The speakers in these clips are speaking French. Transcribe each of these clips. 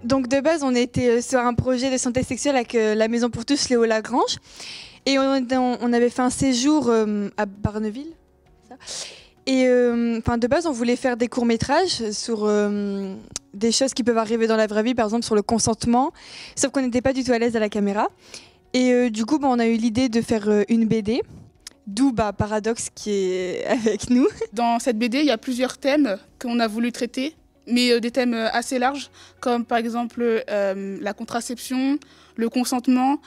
Donc de base, on était sur un projet de santé sexuelle avec la Maison pour tous Léo Lagrange. Et on avait fait un séjour à Barneville. Ça. Et de base, on voulait faire des courts-métrages sur des choses qui peuvent arriver dans la vraie vie, par exemple sur le consentement, sauf qu'on n'était pas du tout à l'aise à la caméra. Et du coup, on a eu l'idée de faire une BD, d'où Paradoxe qui est avec nous. Dans cette BD, il y a plusieurs thèmes qu'on a voulu traiter, mais des thèmes assez larges, comme par exemple la contraception, le consentement,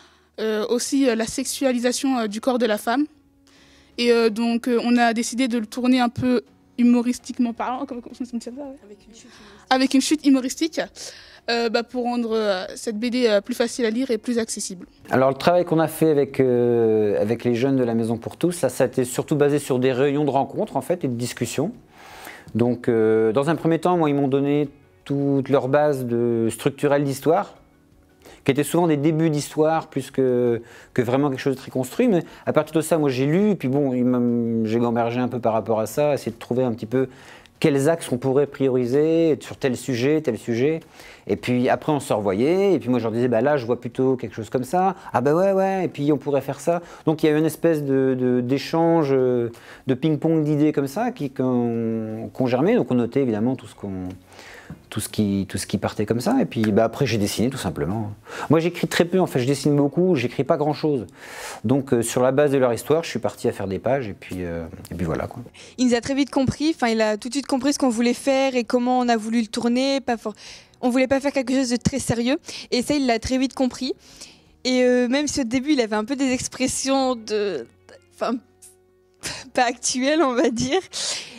aussi la sexualisation du corps de la femme. Et donc on a décidé de le tourner un peu humoristiquement parlant, avec une chute humoristique, pour rendre cette BD plus facile à lire et plus accessible. Alors le travail qu'on a fait avec les jeunes de la Maison pour tous, ça a été surtout basé sur des réunions de rencontres en fait, et de discussions. Donc dans un premier temps, moi, ils m'ont donné toute leur base structurelle d'histoire, qui étaient souvent des débuts d'histoire plus que vraiment quelque chose de très construit. Mais à partir de ça, moi j'ai lu, et puis bon, j'ai gambergé un peu par rapport à ça, essayer de trouver un petit peu quels axes on pourrait prioriser sur tel sujet. Et puis après on se revoyait, et puis moi je leur disais, là je vois plutôt quelque chose comme ça, ah ouais, et puis on pourrait faire ça. Donc il y a eu une espèce d'échange, de ping-pong d'idées comme ça qui ont germé, donc on notait évidemment tout ce qui partait comme ça, et puis après j'ai dessiné tout simplement. Moi j'écris très peu, en fait je dessine beaucoup, j'écris pas grand chose. Donc sur la base de leur histoire, je suis parti à faire des pages, et puis voilà quoi. Il nous a très vite compris, il a tout de suite compris ce qu'on voulait faire et comment on a voulu le tourner. On voulait pas faire quelque chose de très sérieux, et ça il l'a très vite compris. Et même si au début il avait un peu des expressions pas actuelles on va dire,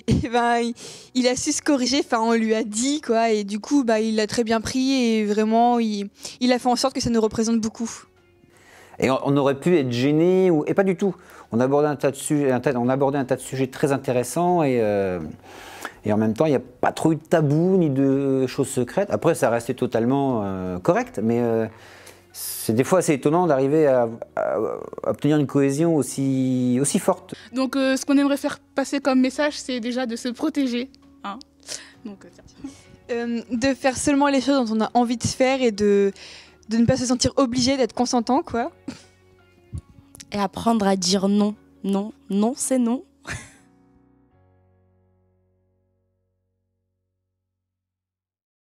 et il a su se corriger, on lui a dit quoi, et du coup il l'a très bien pris, et vraiment il a fait en sorte que ça nous représente beaucoup. Et on aurait pu être gêné, et pas du tout. On abordait un tas de sujets très intéressants, et en même temps il n'y a pas trop eu de tabou ni de choses secrètes. Après ça restait totalement correct, mais c'est des fois assez étonnant d'arriver à obtenir une cohésion aussi forte. Donc ce qu'on aimerait faire passer comme message, c'est déjà de se protéger. Hein. Donc, de faire seulement les choses dont on a envie de faire, et de ne pas se sentir obligé d'être consentant, quoi. Et apprendre à dire non. Non, c'est non.